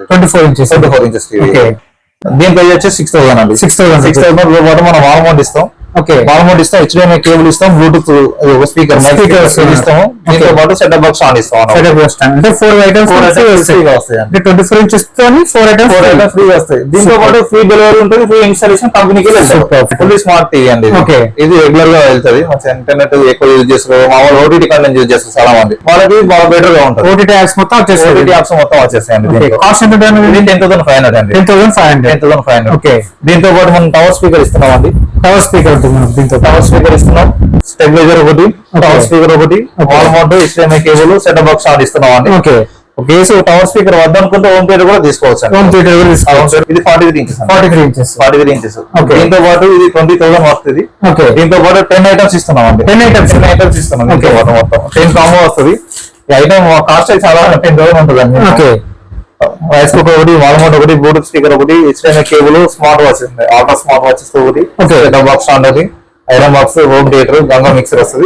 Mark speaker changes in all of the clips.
Speaker 1: 24 inches TV. దీని price వచ్చి 6,000 అండి. 6,000 పాటు మనం వాల్ మౌంట్ ఇస్తాం. వాల్ మౌంట్ ఇస్తాం, HDMI కేబుల్ ఇస్తాం, బ్లూటూత్ స్పీకర్ ఇస్తాము. దీంతో పాటు సెటప్ బాక్స్ ఆన్ ఇస్తాం. అంటే 4 ఐటమ్స్ ఫ్రీగా వస్తాయి. 24 inches తో 4 ఐటమ్స్
Speaker 2: ఫ్రీగా వస్తాయి. దీంతో పాటు ఫ్రీ డెలివరీ ఉంటుంది, ఫ్రీ ఇన్స్టాలేషన్ కంపెనీకి ఫుల్లీ స్మార్ట్ టీవీ అండి. ఇది రెగ్యులర్ గా వెళ్తుంది. మంచి ఇంటర్నెట్ ఎక్కువ యూజ్ చేస్తారు, మామూలు ఓటీటీ కంటెంట్ యూజ్ చేస్తారు చాలా మంది. వాళ్ళకి బాగా బెటర్ గా ఉంటుంది.
Speaker 1: ఓటీటీ యాప్స్ మొత్తం
Speaker 2: వచ్చేస్తాయండి.
Speaker 1: కాస్ట్ ఎంత?
Speaker 2: 10,500 అండి.
Speaker 1: 10,500.
Speaker 2: దీంతో పాటు మనం టవర్ స్పీకర్ ఇస్తున్నాం అండి.
Speaker 1: టవర్ స్పీకర్
Speaker 2: ఇస్తున్నాం, స్టెబిలైజర్ ఒకటి, టవర్ స్పీకర్ ఒకటి, wall mount, HDMI cable, setup box on ఇస్తున్నాం అండి. కేసు టవర్ స్పీకర్ వద్దనుకుంటే హోమ్ థియేటర్ కూడా తీసుకోవచ్చు. ఇది 43 inches. దీంతో పాటు ఇది 20,000 వస్తుంది. దీంతో పాటు 10 ఐటమ్స్ ఇస్తున్నాం అండి. 10 ఐటమ్స్ ఇస్తున్నాం. మొత్తం 10 కాంబో వస్తుంది. ఈ ఐటమ్ కాస్ట్ అయితే చాలా 10,000 ఉంటుంది అండి. రైస్ కుక్కర్ ఒకటి, వాల్ మౌంట్ ఒకటి, బ్లూటూత్ స్పీకర్ ఒకటి, HDMI cable, smart watch, ultra smart watches ఒకటి, setup box on, iron box, home theatre, Ganga mixer వస్తుంది.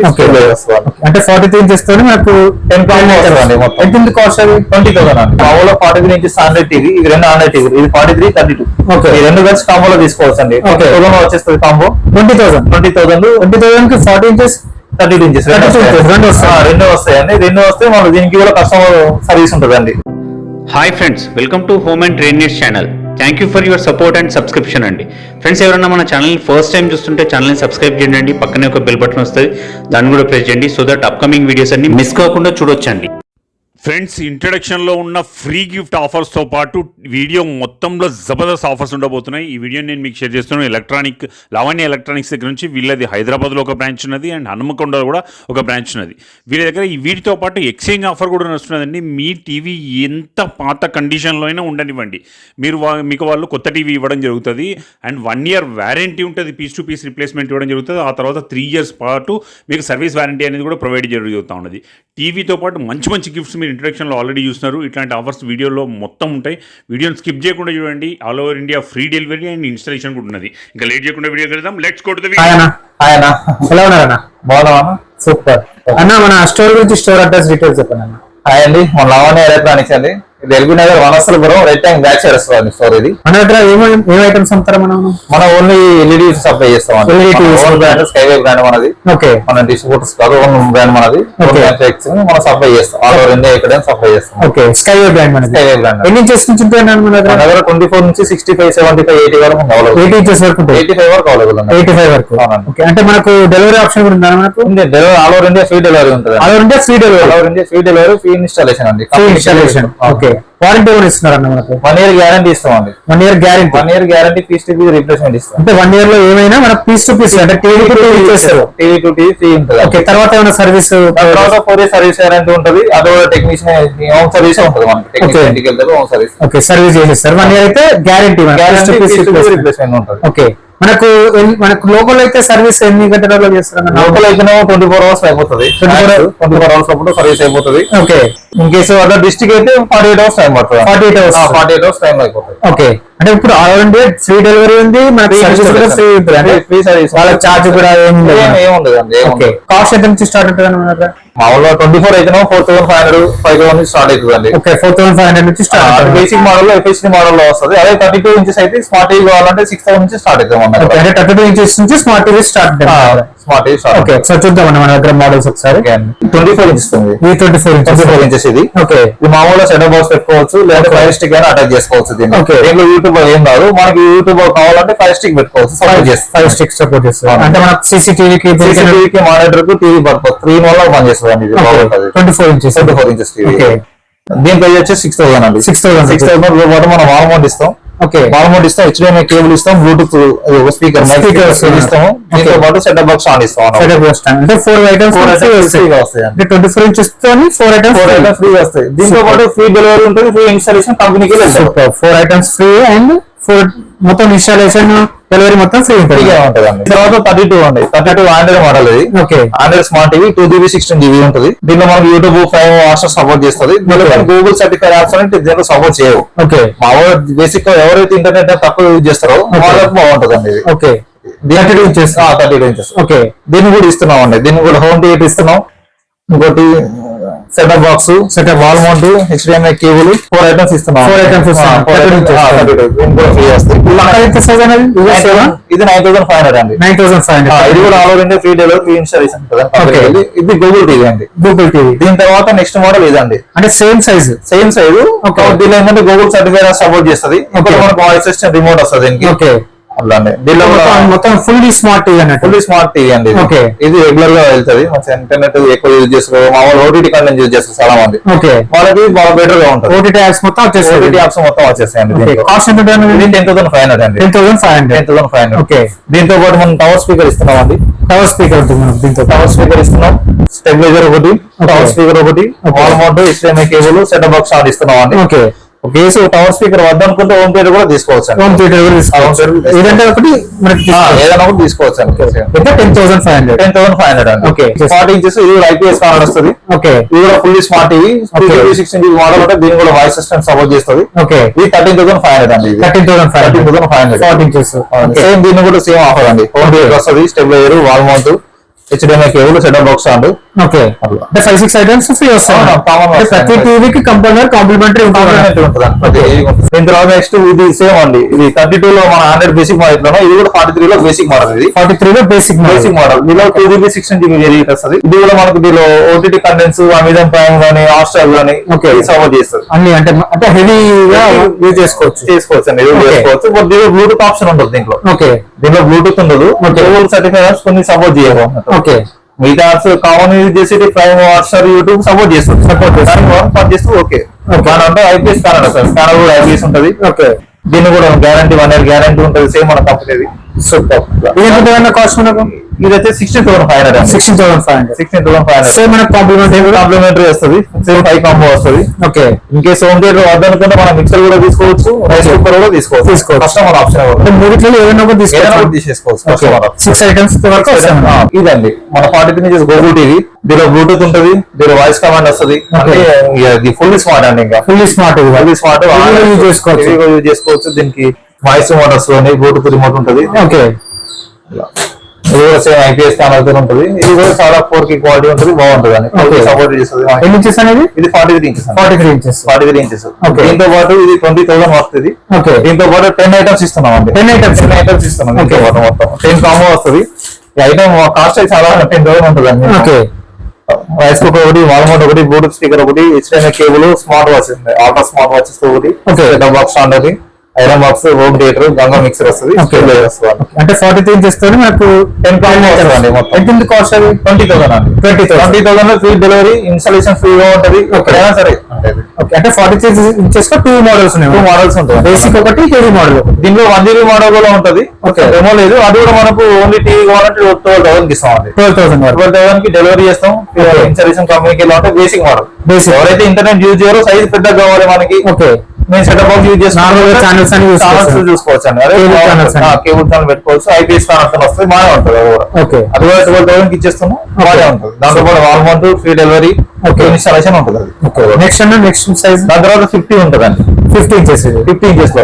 Speaker 1: అంటే 43 inches తో మనకు 10 కాంబో వస్తుంది. మొత్తం ఎంత కాస్ట్?
Speaker 2: 20,000 అండి. మామూలు 43 inches స్టాండర్డ్ టీవీ, ఇది 2 ఆండ్రాయిడ్ టీవీ, ఇది 43, 32. ఈ రెండు కలిసి కాంబోలో తీసుకోవచ్చు అండి. 20,000 వచ్చేస్తుంది కాంబో.
Speaker 1: 20,000 కి 40 inches
Speaker 2: 32 inches రెండు వస్తాయండి. రెండు వస్తే మనం దీనికి కూడా కస్టమర్ సర్వీస్ ఉంటుందండి.
Speaker 3: Hi friends, welcome to home and trade needs channel. Thank you for your support and subscription అండి. ఫ్రెండ్స్, ఎవరైనా మన ఛానల్ని ఫస్ట్ టైం చూస్తుంటే ఛానల్ని సబ్స్క్రైబ్ చేయండి. పక్కనే ఒక బెల్ బటన్ వస్తుంది, దాన్ని కూడా ప్రెస్ చేయండి. సో దట్ అప్కమింగ్ వీడియోస్ అన్ని మిస్ కాకుండా చూడొచ్చండి.
Speaker 4: ఫ్రెండ్స్, ఇంట్రడక్షన్లో ఉన్న ఫ్రీ గిఫ్ట్ ఆఫర్స్తో పాటు వీడియో మొత్తంలో జబర్దస్త్ ఆఫర్స్ ఉండబోతున్నాయి. ఈ వీడియోని నేను మీకు షేర్ చేస్తున్నాను. లావణ్య ఎలక్ట్రానిక్స్ దగ్గర నుంచి వీళ్ళది హైదరాబాద్లో ఒక బ్రాంచ్ ఉన్నది అండ్ హనుమకొండలో కూడా ఒక బ్రాంచ్ ఉన్నది. వీళ్ళ దగ్గర ఈ వీటితో పాటు ఎక్స్చేంజ్ ఆఫర్ కూడా నడుస్తున్నదండి. మీ టీవీ ఎంత పాత కండిషన్లో అయినా ఉండనివ్వండి, మీకు వాళ్ళు కొత్త టీవీ ఇవ్వడం జరుగుతుంది. అండ్ 1 year వారంటీ ఉంటుంది, పీస్ టు పీస్ రిప్లేస్మెంట్ ఇవ్వడం జరుగుతుంది. ఆ తర్వాత 3 years పాటు మీకు సర్వీస్ వారంటీ అనేది కూడా ప్రొవైడ్ జరుగుతూ ఉన్నది. టీవీతో పాటు మంచి మంచి గిఫ్ట్స్ మీరు ఇంట్రడక్షన్లో ఆల్రెడీ చూస్తున్నారు. ఇట్లాంటి ఆఫర్స్ వీడియోలో మొత్తం ఉంటాయి. వీడియోని స్కిప్ చేయకుండా చూడండి. All over India free delivery and installation కూడా ఉన్నది. ఇంకా లేట్ చేయకుండా వీడియో వెళ్దాం. Let's go to the video.
Speaker 1: ఎలా ఉన్నారన్నా?
Speaker 2: బాగున్నావా?
Speaker 1: సూపర్ అన్న. మన స్టోర్ గురించి, స్టోర్ అడ్రస్, డీటెయిల్స్ చెప్పండి అన్న.
Speaker 2: హాయ్ అండి, మన లావణ్య ఎలక్ట్రానిక్స్ అండి. ఇది LB Nagar Vanasthalipuram red tank back side వస్తుంది స్టోర్. ఇది
Speaker 1: మన దగ్గర ఏం ఐటమ్స్ అమ్ముతారా?
Speaker 2: మన ఓన్లీ ఎల్ఈడి సప్లై చేస్తాం. స్కైవే బ్రాండ్ మనది. మన డిస్ట్రిబ్యూటర్స్ కాదు, బ్రాండ్ మనది. మనం సప్లై చేస్తాం. ఆల్ ఓవర్ ఇండియా ఎక్కడైనా సప్లై చేస్తాం.
Speaker 1: Skyway brand. ఎన్ని ఇంచెస్ నుంచి మన
Speaker 2: దగ్గర 24 నుంచి 65, 75, 80 వరకు
Speaker 1: 80 inches వరకు
Speaker 2: 85 వరకు అవైలబుల్.
Speaker 1: 85 వరకు. అంటే మనకు డెలివరీ ఆప్షన్ కూడా ఉందా? మనకు
Speaker 2: delivery all over India free delivery ఉంటుంది.
Speaker 1: All over India free delivery,
Speaker 2: free installation అండి.
Speaker 1: వారంటీ కూడా ఇస్తున్నారన్న మనకు.
Speaker 2: 1 year గ్యారంటీ ఇస్తామండి.
Speaker 1: 1 year guarantee,
Speaker 2: piece to piece replacement ఇస్తాం.
Speaker 1: అంటే 1 year లో ఏమైనా మన పీస్ టు పీస్, అంటే టీవీ టు టీవీ
Speaker 2: ఫ్రీ ఉంటుంది.
Speaker 1: తర్వాత ఏమైనా సర్వీస్,
Speaker 2: తర్వాత 4 years సర్వీస్ గ్యారంటీ ఉంటుంది. అదో టెక్నీషియన్ హోమ్ సర్వీస్ ఉంటుంది మనకి. టెక్నీషియన్ వెళ్తారు, హోమ్ సర్వీస్
Speaker 1: చేసేస్తారు. 1 year అయితే గ్యారంటీ
Speaker 2: రిప్లేస్మెంట్ ఉంటుంది.
Speaker 1: మనకు లోకల్ అయితే సర్వీస్ ఎన్ని గంటలలో చేస్తారు?
Speaker 2: లోకల్ అయితే 24 hours అయిపోతుంది. 24 hours అప్పుడు సర్వీస్ అయిపోతుంది. ఇన్ కేసు అదర్ డిస్ట్రిక్ట్ అయితే 48 hours టైం పడుతుంది. 48 hours టైం అయిపోతుంది.
Speaker 1: అంటే ఇప్పుడు ఆల్ ఇండియా ఫ్రీ డెలివరీ ఉంది, మనకి ఫ్రీ సర్వీస్. వాళ్ళ చార్జ్ కూడా
Speaker 2: ఏముండదు అండి.
Speaker 1: కాస్ట్ ఎంత నుంచి స్టార్ట్ ఉంటుంది?
Speaker 2: మామూలుగా 24 అయితే 4,500, 5,000 నుంచి స్టార్ట్ అవుతుంది.
Speaker 1: 4,500 నుంచి స్టార్ట్.
Speaker 2: బేసిక్ మోడల్ లో, FHD మోడల్ లో వస్తుంది. అదే 32 inches అయితే స్మార్ట్ టీవీ కావాలంటే 6,000 నుంచి స్టార్ట్ అవుతుంది.
Speaker 1: 32 inches నుంచి స్మార్ట్ టీవీ స్టార్ట్. ఒకసారి చూద్దామన్న మన దగ్గర మోడల్స్ ఒకసారి.
Speaker 2: 24 inches ఉంది. 24 inches ఇది. ఇది మామూలుగా సెటప్ బాక్స్ పెట్టుకోవచ్చు, లేదా ఫైర్ స్టిక్ అయినా అటాచ్ చేసుకోవచ్చు. దీంట్లో యూట్యూబ్ ఏం కాదు, మనకి యూట్యూబ్ కావాలంటే ఫైర్ స్టిక్ పెట్టుకోవచ్చు.
Speaker 1: ఫైర్ స్టిక్ సపోర్ట్ చేస్తుంది. అంటే మనకు సీసీటీవీకి
Speaker 2: మానిటర్ కు టీవీ పడుతుంది. 3 in 1 లో పనిచేస్తుంది.
Speaker 1: 24 inches
Speaker 2: టీవీ. దీని ప్రైస్ వచ్చి 6,000 అండి. 6,000 పాటు మనం వాల్ మౌంట్ ఇస్తాం. వాల్ మౌంట్ ఇస్తాం, HDMI కేబుల్ ఇస్తాం, బ్లూటూత్ స్పీకర్ ఇస్తాము. దీంతో పాటు సెటప్ బాక్స్ ఆన్ ఇస్తాం.
Speaker 1: అంటే 4 ఐటమ్స్ ఫ్రీగా వస్తాయి. 24 inches తో 4 ఐటమ్స్
Speaker 2: ఫ్రీగా వస్తాయి. దీంతో పాటు ఫ్రీ డెలివరీ ఉంటుంది, ఫ్రీ ఇన్స్టాలేషన్ కంపెనీకి.
Speaker 1: 4 ఐటమ్స్ ఫ్రీ అండ్ 4 మొత్తం ఇన్స్టాలేషన్, డెలివరీ మొత్తం ఫ్రీ ఉంటుంది.
Speaker 2: తర్వాత 32 అండి. 32 ఆండ్రాయిడ్ మోడల్. ఇది Android smart TV 2GB 16GB ఉంటుంది. దీంట్లో మనకి యూట్యూబ్, ఫైవ్ వాట్సాప్ సపోర్ట్ చేస్తుంది. గూగుల్ సర్టిఫైడ్ యాప్స్ అంటే దీంట్లో సపోర్ట్ చేయవు. బేసిక్ గా ఎవరైతే ఇంటర్నెట్ తక్కువ యూజ్ చేస్తారో వాళ్ళకి బాగుంటుంది అండి.
Speaker 1: 32 inches.
Speaker 2: దీన్ని కూడా ఇస్తున్నాం అండి. దీన్ని కూడా హోమ్ థియేటర్ ఇస్తున్నాం. ఇంకోటి
Speaker 1: setup box, setup wall mount, HDMI cable, 4 items ఇస్తున్నాం.
Speaker 2: 4 items ఇస్తున్నాం.
Speaker 1: 32
Speaker 2: సైజ్ అనేది
Speaker 1: ఇది 9,500 అండి.
Speaker 2: 9,500.
Speaker 1: ఇది కూడా all over India free delivery, free installation ఉంటుంది. ఇది గూగుల్ టీవీ అండి.
Speaker 2: Google TV.
Speaker 1: దీని తర్వాత నెక్స్ట్ మోడల్ ఇదండి.
Speaker 2: అంటే సేమ్ సైజ్.
Speaker 1: దీనిలో ఏంటంటే గూగుల్ సర్టిఫైడ్ సపోర్ట్ చేస్తుంది. ఇప్పుడు మనకు వాయిస్ అసిస్టెంట్ రిమోట్ వస్తుంది దీనికి.
Speaker 2: ఓకే.
Speaker 1: అలానే దీనిలో
Speaker 2: మొత్తం ఫుల్లీ స్మార్ట్ టీవీ అన్నట్టు.
Speaker 1: ఫుల్లీ స్మార్ట్ టీవీ అండి.
Speaker 2: ఓకే.
Speaker 1: ఇది రెగ్యులర్ గా వెళ్తుంది. మంచి ఇంటర్నెట్ ఎక్కువ యూజ్ చేస్తారు, మామూలు ఓటీటీ కంటెంట్ యూజ్ చేస్తారు చాలా మంది.
Speaker 2: ఓకే.
Speaker 1: వాళ్ళకి బాగా బెటర్ గా ఉంటుంది.
Speaker 2: ఓటీటీ యాప్స్ మొత్తం వచ్చేస్తాయి.
Speaker 1: ఓటీటీ యాప్స్ మొత్తం వచ్చేస్తాయండి.
Speaker 2: కాస్ట్ ఎంత?
Speaker 1: 10,500 అండి.
Speaker 2: 10,500. ఓకే.
Speaker 1: దీంతో పాటు మనం టవర్ స్పీకర్ ఇస్తున్నాం అండి.
Speaker 2: టవర్ స్పీకర్ ఉంటుంది మనకు. దీంతో
Speaker 1: టవర్ స్పీకర్ ఇస్తున్నాం, స్టెబిలైజర్ ఒకటి, టవర్ స్పీకర్ ఒకటి, wall mount, HDMI cable, setup box on ఇస్తున్నాం అండి.
Speaker 2: ఓకే.
Speaker 1: కేసు టవర్ స్పీకర్ వద్దనుకుంటే హోమ్ థియేటర్ కూడా తీసుకోవచ్చు.
Speaker 2: హోమ్ థియేటర్ ఏదంటే ఒకటి మనకి
Speaker 1: ఏదైనా ఒకటి తీసుకోవచ్చు అండి.
Speaker 2: 10,500.
Speaker 1: 10,500 అండి.
Speaker 2: ఓకే.
Speaker 1: 40 ఇంచెస్, ఇది IPS కానర్ వస్తుంది.
Speaker 2: ఓకే.
Speaker 1: ఇది కూడా ఫుల్లీ స్మార్ట్ టీవీ. 16 మోడల్ ఉంటే దీని కూడా వాయిస్ అసిస్టెంట్ సపోర్ట్ చేస్తుంది.
Speaker 2: ఓకే.
Speaker 1: ఇది 13,500 అండి.
Speaker 2: 13,500. 40 ఇంచెస్.
Speaker 1: సేమ్ దీన్ని కూడా సేమ్ ఆఫర్ అండి. హోమ్ థియేటర్ వస్తుంది, stabiliser, wall mount, HDMI cable, setup box అండి.
Speaker 2: ఓకే. అంటే 5-6 ఐటమ్స్ ఫ్రీ వస్తాయి. ప్రతి టీవీకి కాంప్లిమెంటరీ ఉంటుంది.
Speaker 1: దీని తర్వాత నెక్స్ట్ ఇది సేమ్ అండి. ఇది 32 లో మన 100 బేసిక్ మోడల్ లో, ఇది కూడా 43 లో బేసిక్ మోడల్. ఇది
Speaker 2: 43 లో బేసిక్
Speaker 1: మోడల్. దీనిలో 2GB 16GB వేరియంట్ వస్తుంది. ఇది కూడా మనకు దీనిలో ఓటీటీ కంటెంట్స్, అమెజాన్ ప్రైమ్ గానీ, హాట్స్టార్ గానీ సపోర్ట్ చేస్తుంది.
Speaker 2: అన్ని అంటే హెవీగా యూజ్ చేసుకోవచ్చు
Speaker 1: అండి. చేసుకోవచ్చు. బట్ దీనిలో బ్లూటూత్ ఆప్షన్ ఉంటుంది దీంట్లో.
Speaker 2: ఓకే.
Speaker 1: దీనిలో బ్లూటూత్ ఉండదు. గూగుల్ సర్టిఫైడ్ కొన్ని సపోర్ట్ చేయవు.
Speaker 2: ఓకే.
Speaker 1: మిగతా యాప్స్ కామన్ యూజ్ చేసేది ప్రైమ్, హాట్స్టార్, యూట్యూబ్ సపోర్ట్ చేస్తుంది. చేస్తూ ఓకే. అంటే IPS స్కానర్ సార్. స్కానర్ కూడా IPS ఉంటుంది.
Speaker 2: ఓకే.
Speaker 1: దీన్ని కూడా గ్యారంటీ 1 year గ్యారంటీ ఉంటుంది. సేమ్ మన కంపెనీ. సూపర్.
Speaker 2: కాస్ట్ మనకు
Speaker 1: ఇదైతే 16,500.
Speaker 2: 16,500. సేమ్ మనకు
Speaker 1: కాంప్లిమెంటరీ వస్తుంది. సేమ్ 5 కాంబో వస్తుంది.
Speaker 2: Okay.
Speaker 1: In case home theatre వద్దనుకుంటే మనం మిక్సర్ కూడా తీసుకోవచ్చు, రైస్ కుక్కర్ కూడా తీసుకోవచ్చు. కస్టమర్ ఆప్షన్
Speaker 2: మూడిట్లో ఏదైనా
Speaker 1: తీసేసుకోవచ్చు.
Speaker 2: 6 ఐటమ్స్ వరకు
Speaker 1: ఇదండి మన 43 ఇంచెస్ గూగుల్ టీవీ. దీనిలో బ్లూటూత్ ఉంటుంది, దీనిలో వాయిస్ కమాండ్ వస్తుంది. అంటే ఇది ఫుల్లీ స్మార్ట్ అండి. ఇంకా ఫుల్లీ స్మార్ట్ యూజ్ చేసుకోవచ్చు. దీనికి వాయిస్ రిమోట్ వస్తుంది, బ్లూటూత్ రిమోట్ ఉంటుంది.
Speaker 2: ఓకే.
Speaker 1: ఇది కూడా సేమ్ IPS స్కానర్ తో ఉంటుంది. ఇది కూడా చాలా 4K క్వాలిటీ ఉంటుంది, బాగుంటుంది అండి. సపోర్ట్ చేస్తుంది.
Speaker 2: ఎన్ని ఇంచెస్ అనేది?
Speaker 1: ఇది 43 ఇంచెస్. 43 ఇంచెస్. దీంతో పాటు ఇది 20,000 వస్తుంది. దీంతో పాటు 10 ఐటమ్స్ ఇస్తున్నాం అండి. 10 ఐటమ్స్ ఇస్తున్నాం. దీంతో పాటు మొత్తం 10 కాంబో వస్తుంది. ఈ ఐటమ్ కాస్ట్ అయితే చాలా 10,000 ఉంటుంది అండి. రైస్ కుక్కర్ ఒకటి, వాల్ మౌంట్ ఒకటి, బ్లూటూత్ స్పీకర్ ఒకటి, HDMI cable, smart watch, ultra smart watches ఒకటి, సెటప్ బాక్స్ ఉంటుంది, iron box, home theatre, Ganga mixer వస్తుంది.
Speaker 2: అంటే 43 ఇంచెస్ తో మనకు 10 కాంబో వస్తుంది. ఎంత కాస్ట్ అది?
Speaker 1: 20,000 అండి. 20,000 లో ఫ్రీ డెలివరీ, ఇన్స్టాలేషన్ ఫ్రీగా ఉంటుంది. ఎక్కడైనా సరే.
Speaker 2: అంటే 43 ఇంచెస్ లో 2 మోడల్స్ ఉన్నాయి.
Speaker 1: 2 మోడల్స్ ఉంటాయి.
Speaker 2: బేసిక్ ఒకటి, హెవీ మోడల్.
Speaker 1: దీనిలో 1GB మోడల్ కూడా ఉంటుంది. డెమో లేదు. అది కూడా మనకు ఓన్లీ టీవీ కావాలంటే 12,000 కి ఇస్తాం అండి. 12,000 కి డెలివరీ చేస్తాం. ఇన్స్టాలేషన్ కంపెనీకి ఎలా అంటే బేసిక్ మోడల్. ఎవరైతే ఇంటర్నెట్ యూజ్ చేయరో, సైజ్ పెద్దగా కావాలి మనకి, నేను సెటప్ బాక్స్ యూజ్ చేస్తున్నాను, ఛానల్స్ చూసుకోవచ్చు అండి. కేబుల్ ఛానల్ పెట్టుకోవచ్చు. IPS స్కానర్ వస్తుంది, బాగా ఉంటుంది. అది కూడా 12,000 కి ఇచ్చేస్తున్నాం, బాగా ఉంటుంది. దాంతో పాటు wall mount, free delivery, installation ఉంటుంది.
Speaker 2: నెక్స్ట్ సైజ్
Speaker 1: దాని తర్వాత 50 ఉంటుంది అండి.
Speaker 2: 50 ఇంచెస్.
Speaker 1: 50 ఇంచెస్ లో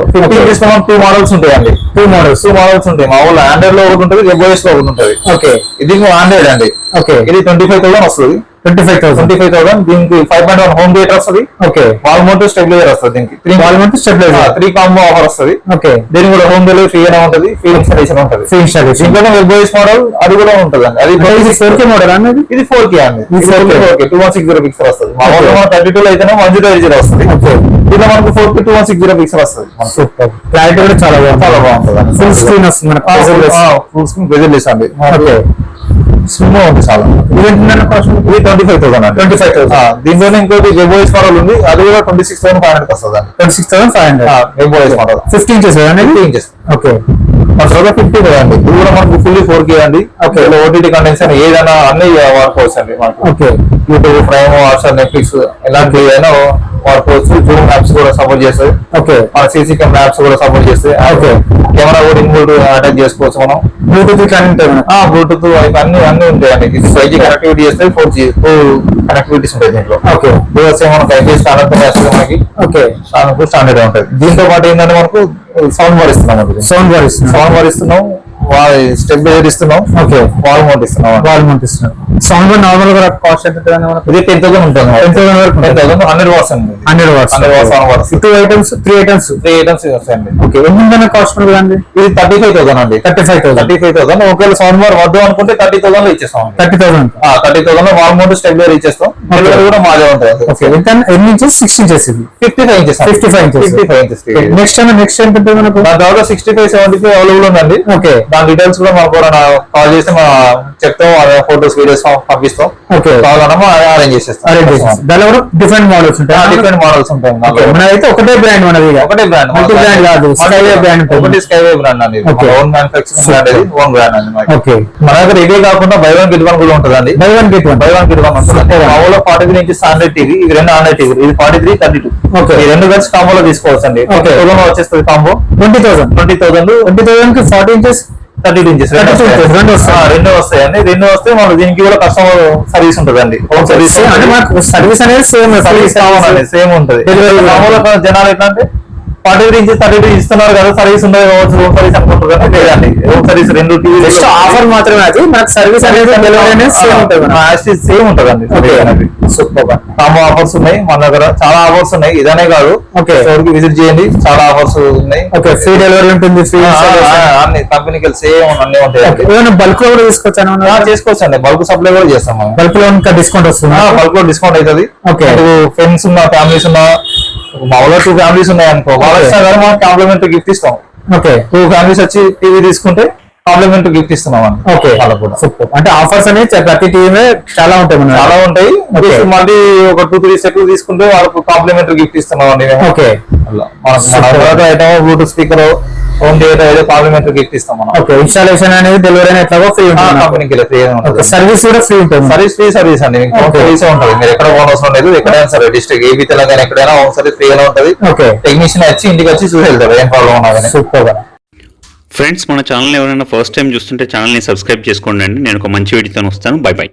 Speaker 1: 2 మోడల్స్ ఉంటాయండి. 2 మోడల్స్ ఉంటాయి. మా ఊళ్ళో ఆండ్రాయిడ్ లో ఒకటి ఉంటుంది, WebOS లో ఒకటి ఉంటుంది. ఇది ఆండ్రాయిడ్ అండి. ఇది 25,000 వస్తుంది. 25,000. దీనికి 5.1 హోమ్ థియేటర్ వస్తుంది. వాల్ మౌంట్, స్టెబిలైజర్ వస్తుంది. దీనికి 3 కాంబో ఆఫర్ వస్తుంది. దీని కూడా హోమ్ డెలివరీ ఫ్రీ అయినా ఉంటుంది, ఫ్రీ ఇన్స్టాలేషన్ ఉంటుంది. దీంట్లో WebOS మోడల్ అది కూడా ఉంటుంది అండి. అది 4K మోడల్ అనేది. ఇది 4K అండి. 2160 పిక్సెల్ వస్తుంది. మా ఊళ్ళో 32 లో అయితేనే 1080 వస్తుంది. దీనిలో మనకు 4K 2160 పిక్సెల్ వస్తుంది.
Speaker 2: క్లారిటీ కూడా చాలా బాగుంటుంది. ఫుల్ స్క్రీన్ వస్తుంది.
Speaker 1: ఫుల్ స్క్రీన్ బెజర్లెస్ అండి. స్లిమ్ ఉంది చాలా. ఇది 25,000 అండి. 25,000. దీంట్లోనే ఇంకోటి WebOS మోడల్ ఉంది, అది కూడా 26,500 వస్తుంది అండి.
Speaker 2: 26,500
Speaker 1: WebOS మోడల్.
Speaker 2: 50 ఇంచెస్. 50
Speaker 1: ఇంచెస్. తర్వాత 50 కదండి. ఇది కూడా మనకు ఫుల్లీ 4K అండి. OTT కంటెంట్స్ అని ఏదైనా అన్ని వాడుకోవచ్చు అండి. యూట్యూబ్, ప్రైమ్, హాట్స్టార్, నెట్ఫ్లిక్స్ ఇలాంటి ఏదైనా వాడుకోవచ్చు. జూమ్ యాప్స్ కూడా సపోర్ట్ చేస్తాయి. మన CC కెమెరా యాప్స్ కూడా సపోర్ట్ చేస్తాయి. కెమెరా కూడా ఇన్బుల్ట్ అటాచ్ చేసుకోవచ్చు మనం. బ్లూటూత్ బ్లూటూత్ అన్ని ఉంటాయండి. 5G కనెక్టివిటీ చేస్తే 4G కనెక్టివిటీస్ ఉంటాయి దీంట్లో. మనకు IPS స్కానర్ తో వస్తుంది మనకి. స్టాండర్డ్ ఉంటుంది. దీంతో పాటు ఏంటంటే మనకు సౌండ్ బార్ ఇస్తున్నాం. సౌండ్ బార్ ఇస్తున్నాం. స్టెబిలైజర్ ఇస్తున్నాం.
Speaker 2: ఓకే,
Speaker 1: వాల్ మౌంట్ ఇస్తున్నాం.
Speaker 2: వాల్ మౌంట్ ఇస్తున్నారు. సౌండ్ బార్ నార్మల్ గా కాస్ట్ ఎంత ఉంటుంది?
Speaker 1: ఇది 10,000 ఉంటుంది.
Speaker 2: 10,000 వరకు
Speaker 1: 10,000 100 వాట్స్ అండి.
Speaker 2: 100 వాట్స్.
Speaker 1: 100 వాట్స్
Speaker 2: 2 ఐటమ్స్ 3 ఐటమ్స్
Speaker 1: వస్తాయండి.
Speaker 2: ఓకే, ఎంత కాస్ట్ ఉంటుంది?
Speaker 1: ఇది 35,000 అండి. 35,000. ఒకవేళ సౌండ్ బార్ వద్దు అనుకుంటే 30,000 లో ఇచ్చేస్తాం. 30,000 వాల్ మౌంట్ స్టెబిలైజర్ ఇచ్చేస్తాం. డెలివరీ కూడా మాదే ఉంటుంది.
Speaker 2: ఓకే, ఎన్ని ఇంచెస్? 6 ఇంచెస్. ఇది
Speaker 1: 55 ఇంచెస్.
Speaker 2: 55 ఇంచెస్. నెక్స్ట్ ఎంత ఉంటుంది మనకు?
Speaker 1: దాని తర్వాత 65-75 అవైలబుల్ ఉందండి.
Speaker 2: ఓకే,
Speaker 1: దాని డీటెయిల్స్ కూడా మనకు కాల్ చేస్తే మనం చెప్తాం, ఫోటోస్ వీడియోస్ పంపిస్తాం.
Speaker 2: ఓకే,
Speaker 1: కావాలన్నా అరేంజ్ చేసేస్తాం.
Speaker 2: దానిలో కూడా డిఫరెంట్ మోడల్స్ ఉంటాయి.
Speaker 1: డిఫరెంట్ మోడల్స్ ఉంటాయి.
Speaker 2: మనదైతే ఒకటే బ్రాండ్, మనది ఒకటే బ్రాండ్, మల్టీ బ్రాండ్ కాదు. స్కైవే బ్రాండ్,
Speaker 1: ఒకటి స్కైవే బ్రాండ్ అండి. ఓన్ మ్యానుఫాక్చరింగ్ బ్రాండ్ అది, ఓన్ బ్రాండ్ అండి.
Speaker 2: ఓకే,
Speaker 1: మన దగ్గర ఇదే కాకుండా బై వన్ గెట్ వన్ కూడా ఉంటుందండి.
Speaker 2: బై వన్ గెట్ వన్
Speaker 1: ఉంటుంది. మామూలు 43 ఇంచెస్ స్టాండర్డ్ టీవీ, ఇవి రెండు ఆండ్రాయిడ్ టీవీ. ఇది 43, 32.
Speaker 2: ఓకే,
Speaker 1: ఈ రెండు కలిసి కాంబోలో తీసుకోవచ్చు అండి. 20,000 వచ్చేస్తుంది కాంబో. 20,000
Speaker 2: కి 40 ఇంచెస్
Speaker 1: 32 ఇంచెస్ రెండు వస్తాయండి. రెండు వస్తే మనం దీనికి కూడా కస్టమర్ సర్వీస్ ఉంటుందండి. హోమ్ సర్వీస్
Speaker 2: అంటే మనకు సర్వీస్ అనేది సేమ్
Speaker 1: సేమ్ ఉంటుంది. మామూలుగా జనాలు ఎట్లా అంటే 43 ఇంచెస్ 32 ఇస్తున్నారు కదా, సర్వీస్ ఉండదు కావచ్చు, హోమ్ సర్వీస్ అనుకుంటారు. లేదండి, హోమ్ సర్వీస్ రెండు టీవీ
Speaker 2: జస్ట్ ఆఫర్ మాత్రమే. అది మనకు సర్వీస్ అనేది
Speaker 1: సేమ్ ఉంటుందండి.
Speaker 2: సూపర్.
Speaker 1: కాంబో ఆఫర్స్ ఉన్నాయి మన దగ్గర, చాలా ఆఫర్స్ ఉన్నాయి. ఇదనే కాదు,
Speaker 2: ఓకే,
Speaker 1: స్టోర్ కి విజిట్ చేయండి, చాలా ఆఫర్స్ ఉన్నాయి.
Speaker 2: ఓకే, ఫ్రీ డెలివరీ ఉంటుంది. ఫ్రీ
Speaker 1: అన్ని కంపెనీకి సేమ్ అన్ని ఉంటాయి.
Speaker 2: ఏమైనా బల్క్ లో కూడా తీసుకోవచ్చు?
Speaker 1: చేసుకోవచ్చు అండి. బల్క్ సప్లై కూడా చేస్తాం మనం.
Speaker 2: బల్క్ లో ఇంకా డిస్కౌంట్ వస్తుంది.
Speaker 1: బల్క్ లో డిస్కౌంట్ అవుతుంది.
Speaker 2: ఓకే,
Speaker 1: ఫ్రెండ్స్ ఉన్న ఫ్యామిలీస్ ఉన్న మామూలుగా 2 ఫ్యామిలీస్ ఉన్నాయి అనుకో, వాళ్ళకి మనం కాంప్లిమెంటరీ గిఫ్ట్ ఇస్తాం.
Speaker 2: ఓకే,
Speaker 1: 2 ఫ్యామిలీస్ వచ్చి టీవీ తీసుకుంటే కాంప్లిమెంటరీ గిఫ్ట్ ఇస్తున్నాం అండి.
Speaker 2: ఓకే,
Speaker 1: వాళ్ళకి కూడా
Speaker 2: అంటే ఆఫర్స్ అనేవి ప్రతి టీవీ చాలా ఉంటాయి.
Speaker 1: చాలా ఉంటాయి. మళ్ళీ ఒక 2-3 సెట్లు తీసుకుంటే వాళ్ళకు కాంప్లిమెంటరీ గిఫ్ట్ ఇస్తున్నాం అండి.
Speaker 2: Okay,
Speaker 1: item Bluetooth speaker, home theatre ఏదో కాంప్లిమెంటరీ గిఫ్ట్ ఇస్తాం మనం.
Speaker 2: ఓకే, ఇన్స్టాలేషన్ అనేది డెలివరీ ఎట్లాగో ఫ్రీ ఉంటుంది.
Speaker 1: కంపెనీకి ఫ్రీ ఉంటుంది.
Speaker 2: సర్వీస్ కూడా ఫ్రీ ఉంటుంది.
Speaker 1: ఫ్రీ సర్వీస్ అండి. ఫ్రీస్ ఉంటుంది. మీరు ఎక్కడ పోనవసరం లేదు. ఎక్కడైనా సరే డిస్ట్రిక్ట్ ఏపీ తెలంగాణ ఎక్కడైనా హోమ్ సర్వీస్ ఫ్రీగానే ఉంటుంది.
Speaker 2: ఓకే,
Speaker 1: టెక్నీషియన్ వచ్చి ఇంటికి వచ్చి చూసి వెళ్తారు ఏం ప్రాబ్లం ఉన్నా కానీ.
Speaker 2: సూపర్.
Speaker 3: ఫ్రెండ్స్, మన ఛానల్ ఎవరైనా ఫస్ట్ టైం చూస్తుంటే ఛానల్ని సబ్స్క్రైబ్ చేసుకోండి అండి. నేను ఒక మంచి వీడియోతో వస్తాను. By by.